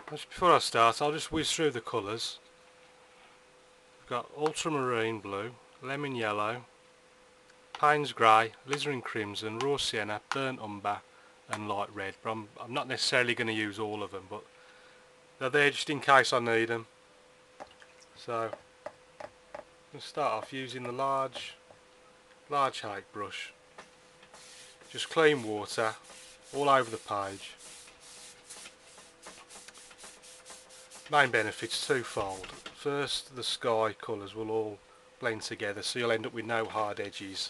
Just before I start, I'll just whiz through the colours. We've got ultramarine blue, lemon yellow, Payne's grey, alizarin crimson, raw sienna, burnt umber and light red. But I'm not necessarily going to use all of them, but they're there just in case I need them. So I'm going to start off using the large height brush. Just clean water all over the page. Main benefits twofold. First, the sky colours will all blend together, so you'll end up with no hard edges.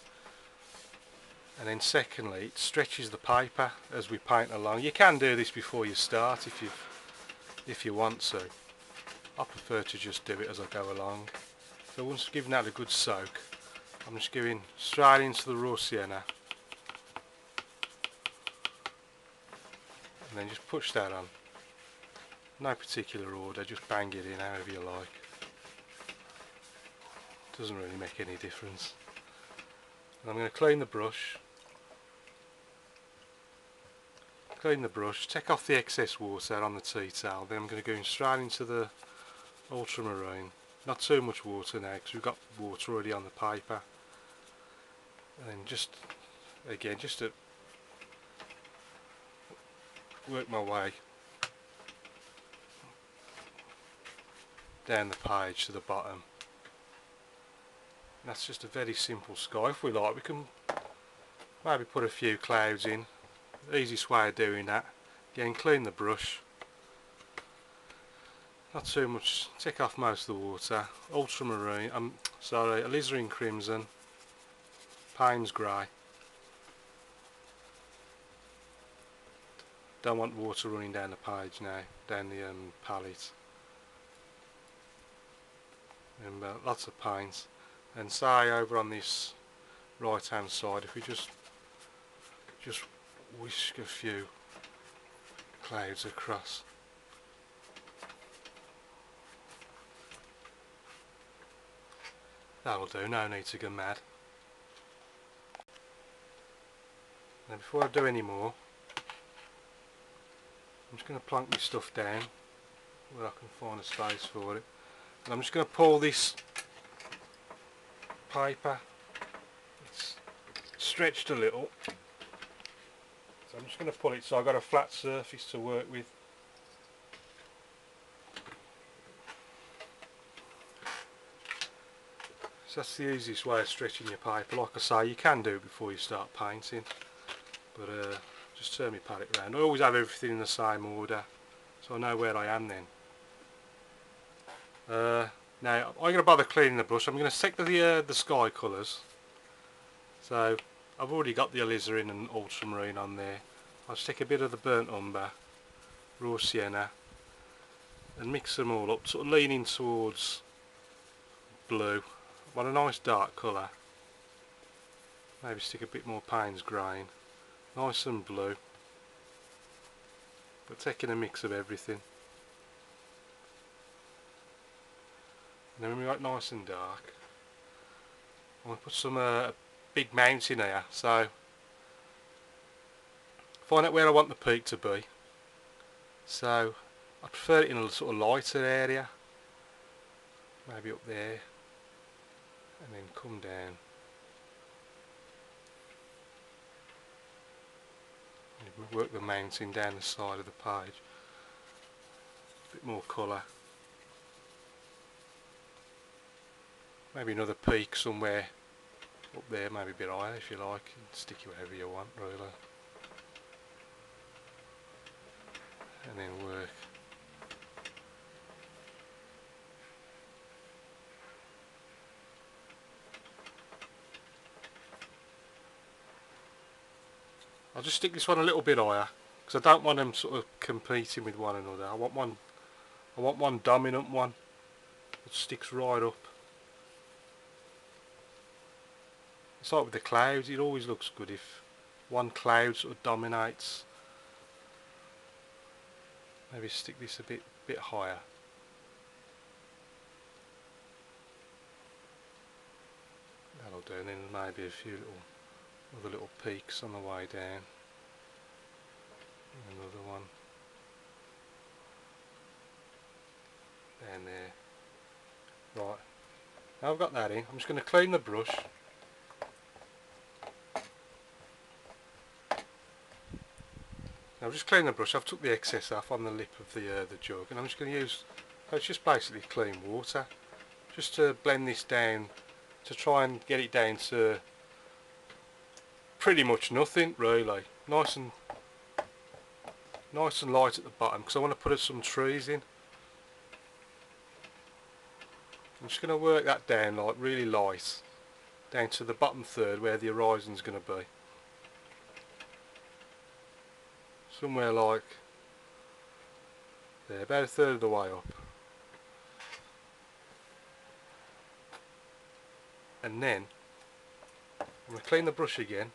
And then secondly, it stretches the paper as we paint along. You can do this before you start if you want to. I prefer to just do it as I go along. So once I've given that a good soak, I'm just going straight into the raw sienna. And then just push that on. No particular order, just bang it in however you like. Doesn't really make any difference. And I'm going to clean the brush, take off the excess water on the tea towel, then I'm going to go straight into the ultramarine. Not too much water now because we've got water already on the paper. And then just to work my way down the page to the bottom. And that's just a very simple sky. If we like, we can maybe put a few clouds in. The easiest way of doing that, again, clean the brush, not too much, take off most of the water, ultramarine, alizarin crimson, Payne's grey. Don't want water running down the page now, down the palette. And lots of paints. And say over on this right hand side, if we just whisk a few clouds across. That'll do, no need to go mad. Now before I do any more, I'm just going to plonk this stuff down where I can find a space for it. And I'm just going to pull this paper, it's stretched a little, so I'm just going to pull it so I've got a flat surface to work with. So that's the easiest way of stretching your paper. Like I say, you can do it before you start painting, but just turn my palette around. I always have everything in the same order so I know where I am then. Now I'm going to bother cleaning the brush. I'm going to stick to the sky colours. So I've already got the alizarin and ultramarine on there. I'll stick a bit of the burnt umber, raw sienna, and mix them all up, sort of leaning towards blue. I want a nice dark colour. Maybe stick a bit more Payne's grey. Nice and blue, but taking a mix of everything. And then when we got nice and dark, I'm going to put some big mountain here, so find out where I want the peak to be. So I prefer it in a sort of lighter area, maybe up there, and then come down. And work the mountain down the side of the page. A bit more colour. Maybe another peak somewhere up there, maybe a bit higher if you like. Stick it wherever you want, really. And then work. I'll just stick this one a little bit higher because I don't want them sort of competing with one another. I want one dominant one that sticks right up. It's like with the clouds, it always looks good if one cloud sort of dominates. Maybe stick this a bit higher. That'll do, and then maybe a few other little peaks on the way down. And another one. Now I've got that in, I'm just going to clean the brush. Now I've just cleaned the brush, I've took the excess off on the lip of the jug, and I'm just going to use, it's just basically clean water, just to blend this down, to try and get it down to pretty much nothing really, nice and light at the bottom, because I want to put some trees in. I'm just going to work that down like really light, down to the bottom third where the horizon's going to be. Somewhere like there, about a third of the way up. And then I'm going to clean the brush again.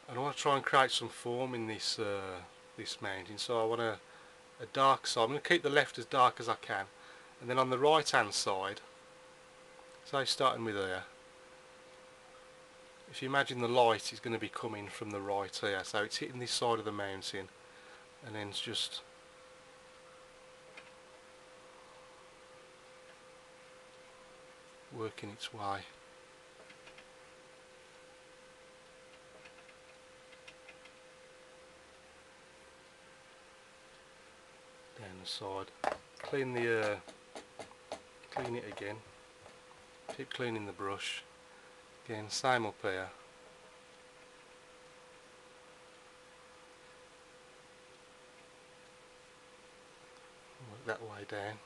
And I want to try and create some form in this this mountain. So I want a dark side. I'm going to keep the left as dark as I can, and then on the right hand side, say starting with here, if you imagine the light is going to be coming from the right here, so it's hitting this side of the mountain, and then it's just working its way down the side. Clean it again, keep cleaning the brush again, same up here. Work that way down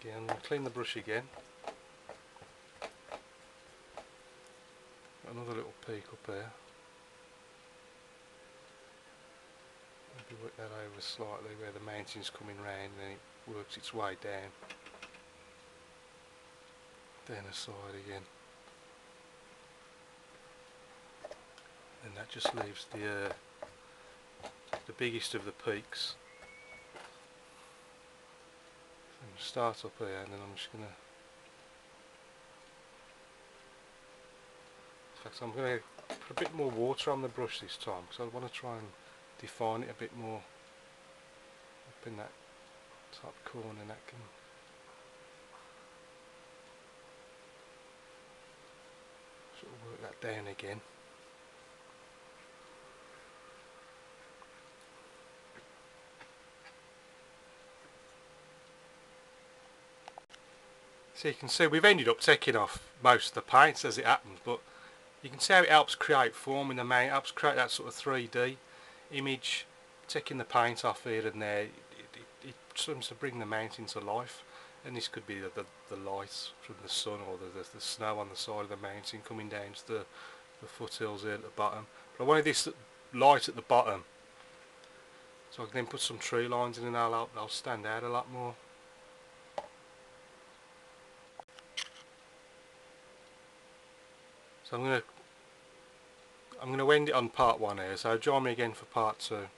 again, clean the brush again. Got another little peak up here. Maybe work that over slightly where the mountain's coming round, and then it works its way down the side again. And that just leaves the biggest of the peaks. So I'm going to start up here, and then I'm just going to, in fact I'm going to put a bit more water on the brush this time, because I want to try and define it a bit more up in that top corner, and that can sort of work that down again. So you can see we've ended up taking off most of the paints as it happens, but you can see how it helps create form in the main, helps create that sort of 3D image. Taking the paint off here and there, it seems to bring the mountain to life. And this could be the light from the sun, or the snow on the side of the mountain coming down to the foothills here at the bottom. But I wanted this light at the bottom, so I can then put some tree lines in, and they'll stand out a lot more. So I'm going to end it on part 1 here, so join me again for part 2.